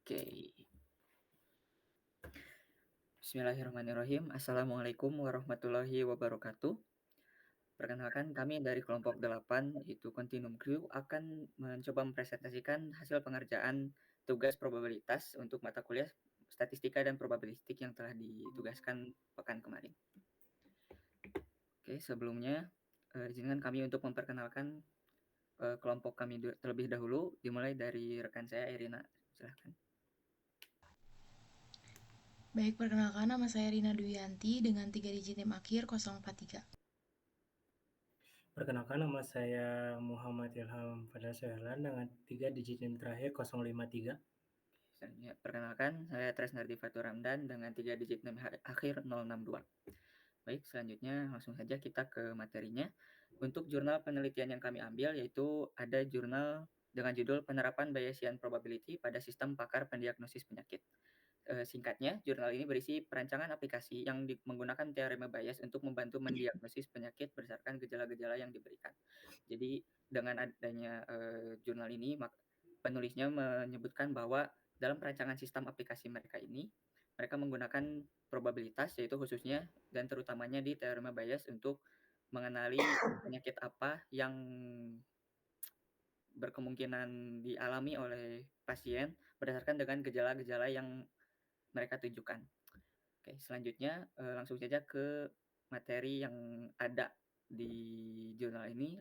Oke. Bismillahirrahmanirrahim. Assalamualaikum warahmatullahi wabarakatuh. Perkenalkan kami dari kelompok 8 yaitu Continuum Crew akan mencoba mempresentasikan hasil pengerjaan tugas probabilitas untuk mata kuliah statistika dan probabilistik yang telah ditugaskan pekan kemarin. Oke, sebelumnya izinkan kami untuk memperkenalkan kelompok kami terlebih dahulu, dimulai dari rekan saya Irina. Silahkan. Baik, perkenalkan nama saya Rina Duyanti dengan 3 digit NIM akhir 043. Perkenalkan nama saya Muhammad Ilham Fadal Soehlan dengan 3 digit NIM terakhir 053. Selanjutnya, perkenalkan saya Tresnardi Fatur Ramdan dengan 3 digit NIM akhir 062. Baik, selanjutnya langsung saja kita ke materinya. Untuk jurnal penelitian yang kami ambil yaitu ada jurnal dengan judul Penerapan Bayesian Probability pada Sistem Pakar Pendiagnosis Penyakit. Singkatnya, jurnal ini berisi perancangan aplikasi yang menggunakan teorema Bayes untuk membantu mendiagnosis penyakit berdasarkan gejala-gejala yang diberikan. Jadi dengan adanya jurnal ini, penulisnya menyebutkan bahwa dalam perancangan sistem aplikasi mereka ini, mereka menggunakan probabilitas, yaitu khususnya dan terutamanya di teorema Bayes untuk mengenali penyakit apa yang berkemungkinan dialami oleh pasien berdasarkan dengan gejala-gejala yang mereka tunjukkan. Oke, selanjutnya langsung saja ke materi yang ada di jurnal ini.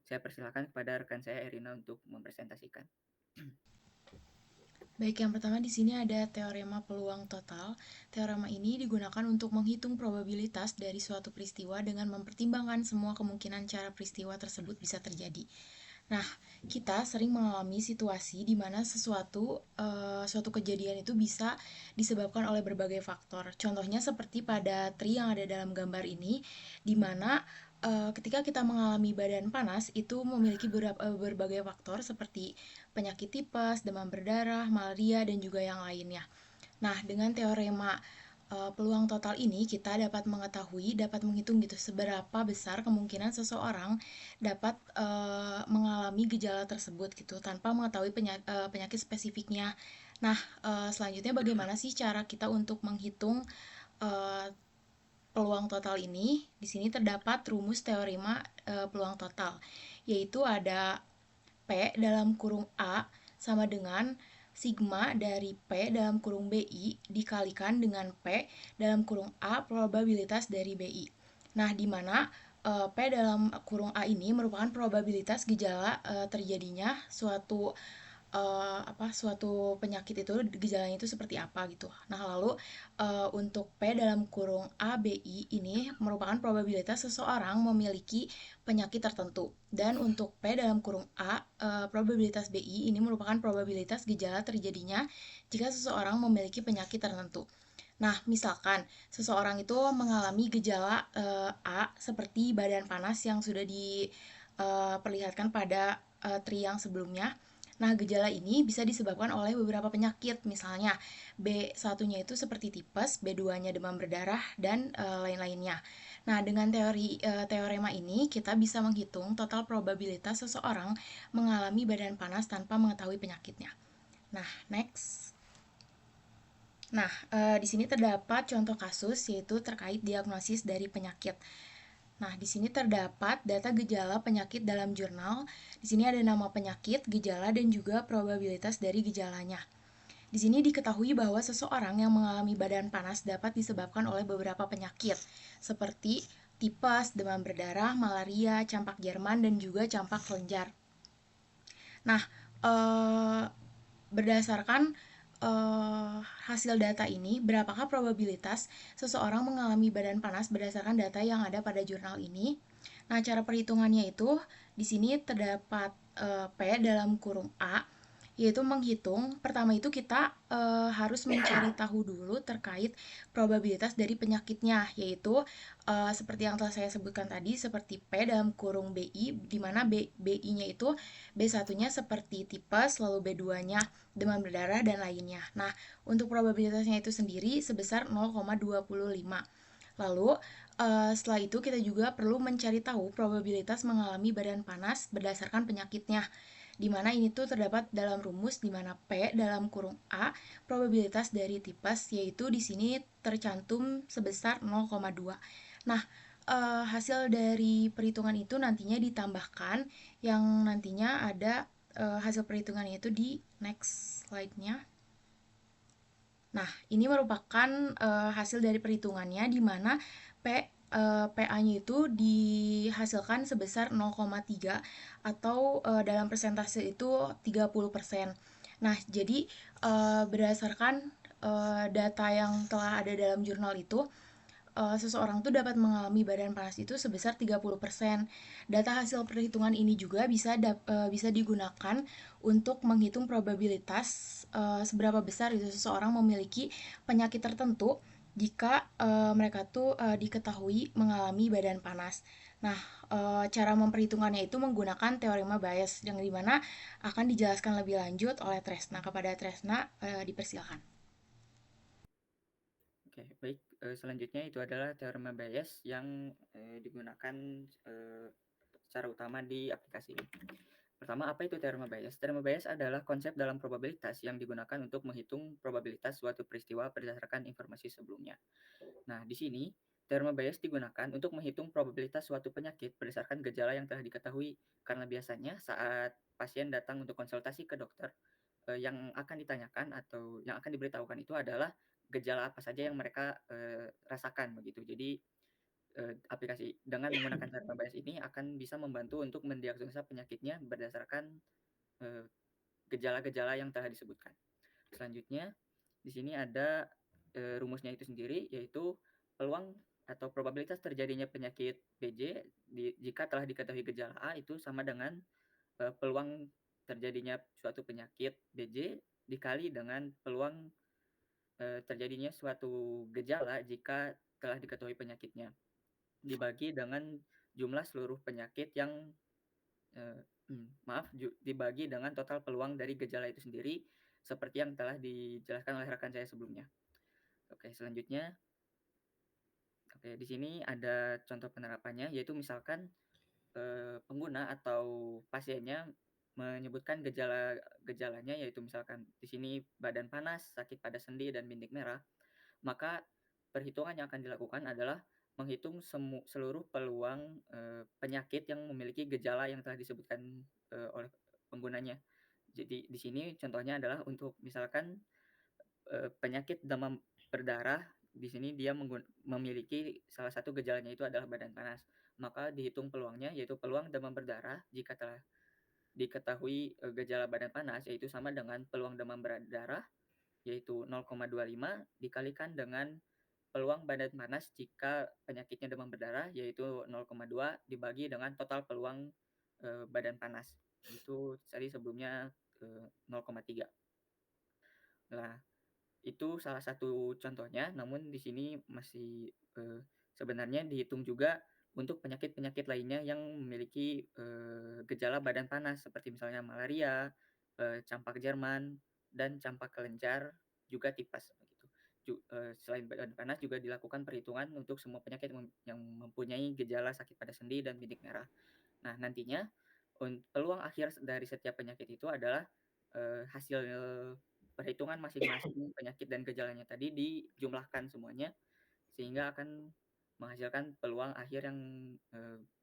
Saya persilakan kepada rekan saya Erina untuk mempresentasikan. Baik, yang pertama di sini ada teorema peluang total. Teorema ini digunakan untuk menghitung probabilitas dari suatu peristiwa dengan mempertimbangkan semua kemungkinan cara peristiwa tersebut bisa terjadi. Nah, kita sering mengalami situasi di mana suatu kejadian itu bisa disebabkan oleh berbagai faktor. Contohnya seperti pada tree yang ada dalam gambar ini, di mana ketika kita mengalami badan panas itu memiliki berbagai faktor seperti penyakit tipes, demam berdarah, malaria, dan juga yang lainnya. Nah, dengan teorema peluang total ini kita dapat mengetahui, dapat menghitung gitu seberapa besar kemungkinan seseorang dapat mengalami gejala tersebut gitu tanpa mengetahui penyakit spesifiknya. Nah, selanjutnya bagaimana sih cara kita untuk menghitung uh, peluang total ini? Di sini terdapat rumus teorema peluang total, yaitu ada P dalam kurung A sama dengan sigma dari P dalam kurung BI dikalikan dengan P dalam kurung A probabilitas dari BI. Nah, di mana P dalam kurung A ini merupakan probabilitas gejala terjadinya suatu penyakit itu gejalanya itu seperti apa gitu. Nah, lalu untuk P dalam kurung ABI ini merupakan probabilitas seseorang memiliki penyakit tertentu. Dan untuk P dalam kurung A, probabilitas BI ini merupakan probabilitas gejala terjadinya jika seseorang memiliki penyakit tertentu. Nah, misalkan seseorang itu mengalami gejala A seperti badan panas yang sudah diperlihatkan pada tri yang sebelumnya. Nah, gejala ini bisa disebabkan oleh beberapa penyakit, misalnya B1-nya itu seperti tipes, B2-nya demam berdarah, dan lain-lainnya. Nah, dengan teorema ini kita bisa menghitung total probabilitas seseorang mengalami badan panas tanpa mengetahui penyakitnya. Nah, next. Nah, di sini terdapat contoh kasus yaitu terkait diagnosis dari penyakit. Nah, di sini terdapat data gejala penyakit dalam jurnal. Di sini ada nama penyakit, gejala, dan juga probabilitas dari gejalanya. Di sini diketahui bahwa seseorang yang mengalami badan panas dapat disebabkan oleh beberapa penyakit, seperti tipes, demam berdarah, malaria, campak Jerman, dan juga campak kelenjar. Nah, berdasarkan hasil data ini, berapakah probabilitas seseorang mengalami badan panas berdasarkan data yang ada pada jurnal ini? Nah, cara perhitungannya itu di sini terdapat P dalam kurung A, yaitu menghitung. Pertama itu kita harus mencari tahu dulu terkait probabilitas dari penyakitnya, yaitu seperti yang telah saya sebutkan tadi, seperti P dalam kurung BI, di mana BI-nya itu B1-nya seperti tipes, lalu B2-nya demam berdarah, dan lainnya. Nah, untuk probabilitasnya itu sendiri sebesar 0,25. Lalu, setelah itu kita juga perlu mencari tahu probabilitas mengalami badan panas berdasarkan penyakitnya. di mana ini tuh terdapat dalam rumus di mana P dalam kurung A probabilitas dari tipes, yaitu di sini tercantum sebesar 0,2. Nah, hasil dari perhitungan itu nantinya ditambahkan yang nantinya ada hasil perhitungannya itu di next slide-nya. Nah, ini merupakan hasil dari perhitungannya di mana PA-nya itu dihasilkan sebesar 0,3 atau dalam persentase itu 30%. Nah, jadi berdasarkan data yang telah ada dalam jurnal itu, seseorang tuh dapat mengalami badan panas itu sebesar 30%. Data hasil perhitungan ini juga bisa digunakan untuk menghitung probabilitas seberapa besar itu seseorang memiliki penyakit tertentu jika mereka tuh diketahui mengalami badan panas. Nah, cara memperhitungannya itu menggunakan teorema Bayes yang dimana akan dijelaskan lebih lanjut oleh Tresna. Kepada Tresna, dipersilakan. Oke, baik. Selanjutnya itu adalah teorema Bayes yang digunakan secara utama di aplikasi ini. Pertama, apa itu teorema Bayes? Teorema Bayes adalah konsep dalam probabilitas yang digunakan untuk menghitung probabilitas suatu peristiwa berdasarkan informasi sebelumnya. Nah, di sini teorema Bayes digunakan untuk menghitung probabilitas suatu penyakit berdasarkan gejala yang telah diketahui, karena biasanya saat pasien datang untuk konsultasi ke dokter, yang akan ditanyakan atau yang akan diberitahukan itu adalah gejala apa saja yang mereka rasakan begitu. Jadi aplikasi dengan menggunakan teorema Bayes ini akan bisa membantu untuk mendiagnosa penyakitnya berdasarkan gejala-gejala yang telah disebutkan. Selanjutnya di sini ada rumusnya itu sendiri, yaitu peluang atau probabilitas terjadinya penyakit BJ jika telah diketahui gejala A itu sama dengan peluang terjadinya suatu penyakit BJ dikali dengan peluang terjadinya suatu gejala jika telah diketahui penyakitnya, dibagi dengan jumlah seluruh penyakit yang dibagi dengan total peluang dari gejala itu sendiri, seperti yang telah dijelaskan oleh rekan saya sebelumnya. Oke, selanjutnya, di sini ada contoh penerapannya, yaitu misalkan pengguna atau pasiennya menyebutkan gejalanya, yaitu misalkan di sini badan panas, sakit pada sendi, dan bintik merah, maka perhitungan yang akan dilakukan adalah menghitung seluruh peluang penyakit yang memiliki gejala yang telah disebutkan oleh penggunanya. Jadi di sini contohnya adalah untuk misalkan penyakit demam berdarah, di sini dia memiliki salah satu gejalanya itu adalah badan panas. Maka dihitung peluangnya, yaitu peluang demam berdarah jika telah diketahui gejala badan panas, yaitu sama dengan peluang demam berdarah, yaitu 0,25 dikalikan dengan peluang badan panas jika penyakitnya demam berdarah, yaitu 0,2 dibagi dengan total peluang badan panas. Itu tadi sebelumnya 0,3. Nah, itu salah satu contohnya, namun di sini masih sebenarnya dihitung juga untuk penyakit-penyakit lainnya yang memiliki gejala badan panas, seperti misalnya malaria, campak Jerman, dan campak kelenjar, juga tipes begitu. Selain badan panas juga dilakukan perhitungan untuk semua penyakit yang mempunyai gejala sakit pada sendi dan bintik merah. Nah, nantinya peluang akhir dari setiap penyakit itu adalah hasil perhitungan masing-masing penyakit dan gejalanya tadi dijumlahkan semuanya, sehingga akan menghasilkan peluang akhir yang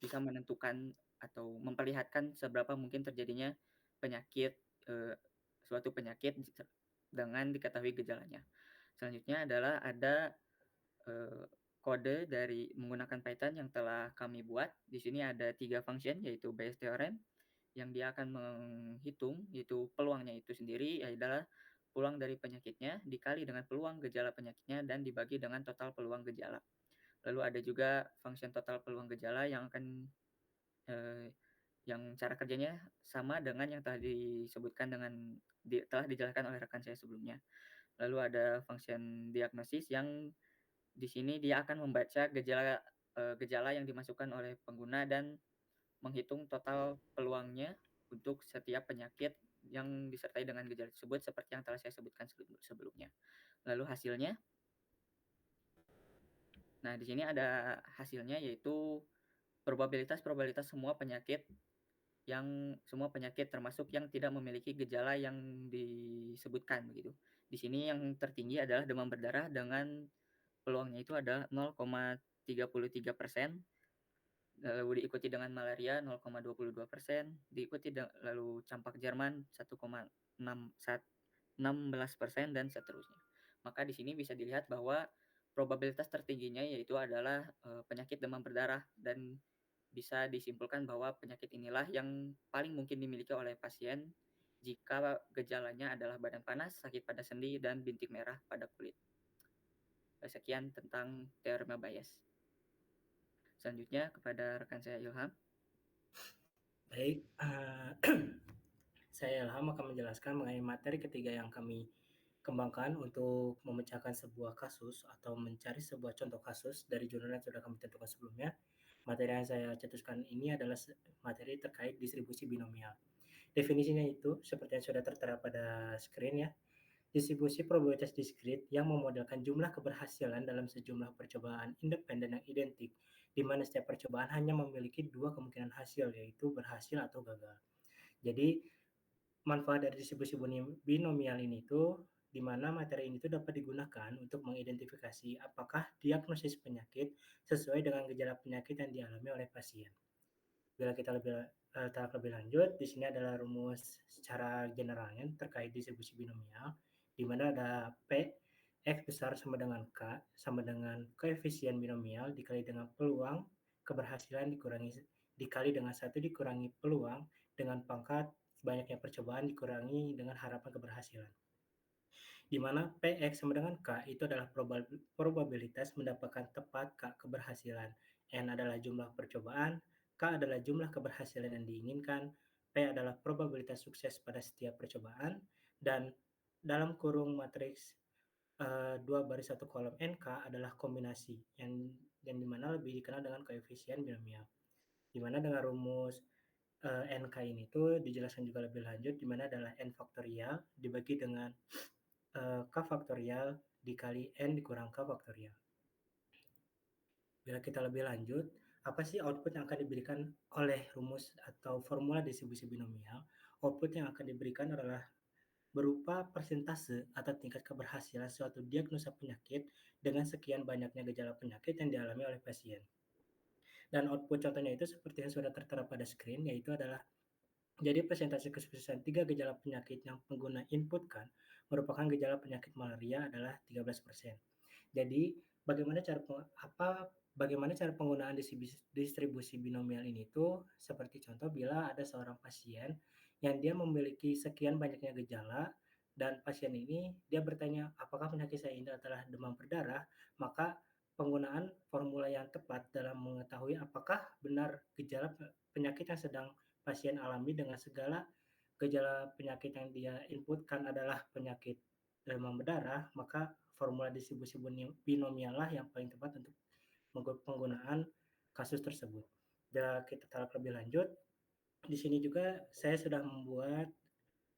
bisa menentukan atau memperlihatkan seberapa mungkin terjadinya penyakit, suatu penyakit dengan diketahui gejalanya. Selanjutnya adalah ada kode dari menggunakan Python yang telah kami buat. Di sini ada 3 function, yaitu Bayes theorem, yang dia akan menghitung, yaitu peluangnya itu sendiri adalah peluang dari penyakitnya dikali dengan peluang gejala penyakitnya dan dibagi dengan total peluang gejala. Lalu ada juga function total peluang gejala yang akan yang cara kerjanya sama dengan yang telah disebutkan telah dijelaskan oleh rekan saya sebelumnya. Lalu ada function diagnosis yang di sini dia akan membaca gejala yang dimasukkan oleh pengguna dan menghitung total peluangnya untuk setiap penyakit yang disertai dengan gejala tersebut, seperti yang telah saya sebutkan sebelumnya. Lalu hasilnya, nah di sini ada hasilnya, yaitu probabilitas semua penyakit yang semua penyakit termasuk yang tidak memiliki gejala yang disebutkan begitu. Di sini yang tertinggi adalah demam berdarah dengan peluangnya itu ada 0,33%, lalu diikuti dengan malaria 0,22%, diikuti lalu campak Jerman 1,16%, dan seterusnya. Maka di sini bisa dilihat bahwa probabilitas tertingginya yaitu adalah penyakit demam berdarah, dan bisa disimpulkan bahwa penyakit inilah yang paling mungkin dimiliki oleh pasien jika gejalanya adalah badan panas, sakit pada sendi, dan bintik merah pada kulit. Sekian tentang teorema Bayes. Selanjutnya kepada rekan saya Ilham. Baik, saya Ilham akan menjelaskan mengenai materi ketiga yang kami kembangkan untuk memecahkan sebuah kasus atau mencari sebuah contoh kasus dari jurnal yang sudah kami tentukan sebelumnya. Materi yang saya cetuskan ini adalah materi terkait distribusi binomial. Definisinya itu seperti yang sudah tertera pada screen ya. Distribusi probabilitas diskrit yang memodelkan jumlah keberhasilan dalam sejumlah percobaan independen yang identik, di mana setiap percobaan hanya memiliki dua kemungkinan hasil, yaitu berhasil atau gagal. Jadi, manfaat dari distribusi binomial ini itu di mana materi ini itu dapat digunakan untuk mengidentifikasi apakah diagnosis penyakit sesuai dengan gejala penyakit yang dialami oleh pasien. Bila kita tahap lebih lanjut, di sini adalah rumus secara generalnya terkait distribusi binomial, di mana ada P, X besar sama dengan K, sama dengan koefisien binomial dikali dengan peluang keberhasilan dikali dengan 1 dikurangi peluang dengan pangkat banyaknya percobaan dikurangi dengan harapan keberhasilan. Di mana PX sama dengan K itu adalah probabilitas mendapatkan tepat K keberhasilan. N adalah jumlah percobaan, K adalah jumlah keberhasilan yang diinginkan, P adalah probabilitas sukses pada setiap percobaan, dan dalam kurung matriks 2 baris 1 kolom NK adalah kombinasi yang dimana lebih dikenal dengan koefisien binomial. Di mana dengan rumus NK ini tuh dijelaskan juga lebih lanjut, di mana adalah N faktorial dibagi dengan K faktorial dikali N dikurang K faktorial. Bila kita lebih lanjut, apa sih output yang akan diberikan oleh rumus atau formula distribusi binomial? Output yang akan diberikan adalah berupa persentase atau tingkat keberhasilan suatu diagnosa penyakit dengan sekian banyaknya gejala penyakit yang dialami oleh pasien. Dan output contohnya itu seperti yang sudah tertera pada screen, yaitu adalah jadi persentase kesuksesan 3 gejala penyakit yang pengguna inputkan merupakan gejala penyakit malaria adalah 13%. Jadi bagaimana cara penggunaan distribusi binomial ini tuh seperti contoh bila ada seorang pasien yang dia memiliki sekian banyaknya gejala dan pasien ini dia bertanya apakah penyakit saya ini adalah demam berdarah, maka penggunaan formula yang tepat dalam mengetahui apakah benar gejala penyakit yang sedang pasien alami dengan segala gejala penyakit yang dia inputkan adalah penyakit demam berdarah, maka formula distribusi binomial lah yang paling tepat untuk penggunaan kasus tersebut. Bila kita tarik lebih lanjut, di sini juga saya sudah membuat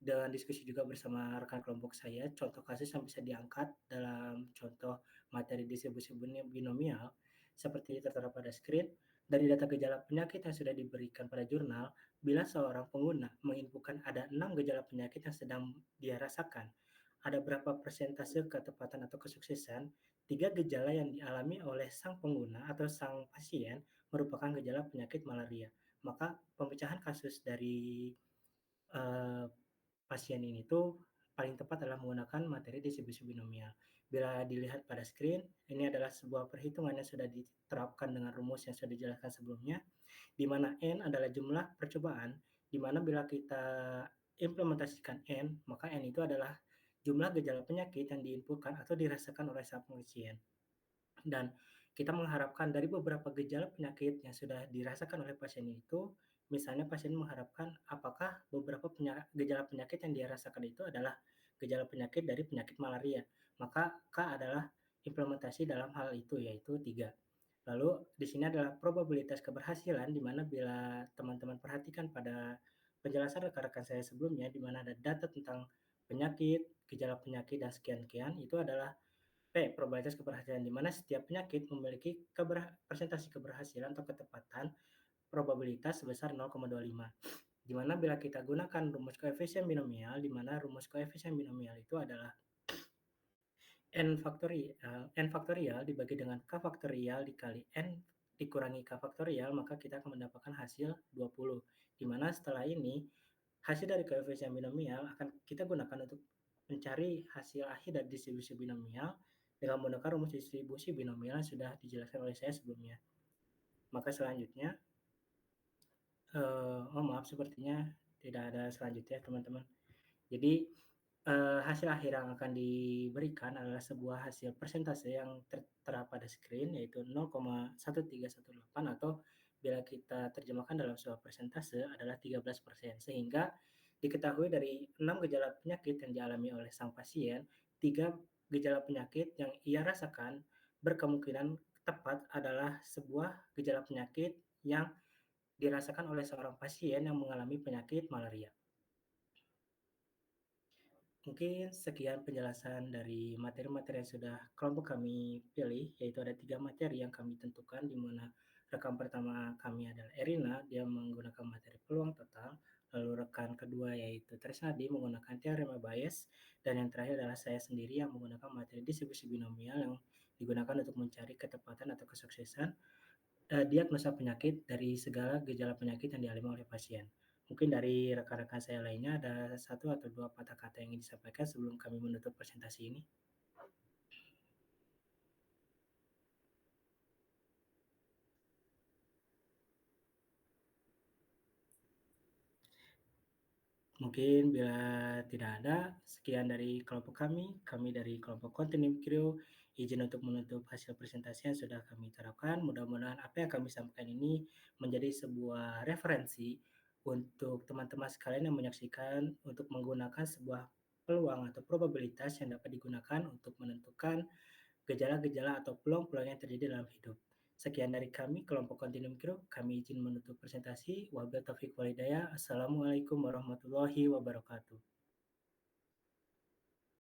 dengan diskusi juga bersama rekan kelompok saya, contoh kasus yang bisa diangkat dalam contoh materi distribusi binomial, seperti tertera pada screen, dari data gejala penyakit yang sudah diberikan pada jurnal, bila seorang pengguna menginputkan ada 6 gejala penyakit yang sedang dia rasakan, ada berapa persentase ketepatan atau kesuksesan 3 gejala yang dialami oleh sang pengguna atau sang pasien merupakan gejala penyakit malaria. Maka pemecahan kasus dari uh, pasien ini tuh paling tepat adalah menggunakan materi distribusi binomial. Bila dilihat pada screen, ini adalah sebuah perhitungan yang sudah diterapkan dengan rumus yang sudah dijelaskan sebelumnya, di mana N adalah jumlah percobaan, di mana bila kita implementasikan N, maka N itu adalah jumlah gejala penyakit yang diinputkan atau dirasakan oleh sang pasien. Dan kita mengharapkan dari beberapa gejala penyakit yang sudah dirasakan oleh pasien itu, misalnya pasien mengharapkan apakah beberapa gejala penyakit yang dia rasakan itu adalah gejala penyakit dari penyakit malaria. Maka K adalah implementasi dalam hal itu, yaitu 3. Lalu di sini adalah probabilitas keberhasilan, di mana bila teman-teman perhatikan pada penjelasan rekan-rekan saya sebelumnya, di mana ada data tentang penyakit, gejala penyakit, dan sekian-sekian, itu adalah P, probabilitas keberhasilan, di mana setiap penyakit memiliki persentase keberhasilan atau ketepatan probabilitas sebesar 0,25. Di mana bila kita gunakan rumus koefisien binomial, di mana rumus koefisien binomial itu adalah n faktorial dibagi dengan k faktorial dikali n dikurangi k faktorial, maka kita akan mendapatkan hasil 20. Di mana setelah ini, hasil dari koefisien binomial akan kita gunakan untuk mencari hasil akhir dari distribusi binomial dengan menggunakan rumus distribusi binomial yang sudah dijelaskan oleh saya sebelumnya. Maka selanjutnya, oh maaf sepertinya tidak ada selanjutnya teman-teman. Jadi hasil akhir yang akan diberikan adalah sebuah hasil persentase yang tertera pada screen, yaitu 0,1318 atau bila kita terjemahkan dalam sebuah persentase adalah 13%. Sehingga diketahui dari 6 gejala penyakit yang dialami oleh sang pasien, 3 gejala penyakit yang ia rasakan berkemungkinan tepat adalah sebuah gejala penyakit yang dirasakan oleh seorang pasien yang mengalami penyakit malaria. Mungkin sekian penjelasan dari materi-materi yang sudah kelompok kami pilih, yaitu ada 3 materi yang kami tentukan, di mana rekan pertama kami adalah Erina, dia menggunakan materi peluang total, lalu rekan kedua yaitu Tresnadi menggunakan teorema Bayes, dan yang terakhir adalah saya sendiri yang menggunakan materi distribusi binomial yang digunakan untuk mencari ketepatan atau kesuksesan diagnosa penyakit dari segala gejala penyakit yang dialami oleh pasien. Mungkin dari rekan-rekan saya lainnya ada 1 atau 2 patah kata yang ingin disampaikan sebelum kami menutup presentasi ini? Mungkin bila tidak ada, sekian dari kelompok kami dari kelompok Continuum Crew, izin untuk menutup hasil presentasi yang sudah kami terapkan. Mudah-mudahan apa yang kami sampaikan ini menjadi sebuah referensi untuk teman-teman sekalian yang menyaksikan untuk menggunakan sebuah peluang atau probabilitas yang dapat digunakan untuk menentukan gejala-gejala atau peluang-peluang yang terjadi dalam hidup. Sekian dari kami, kelompok Continuum Crew. Kami izin menutup presentasi. Wabillahi taufiq walhidayah. Assalamualaikum warahmatullahi wabarakatuh.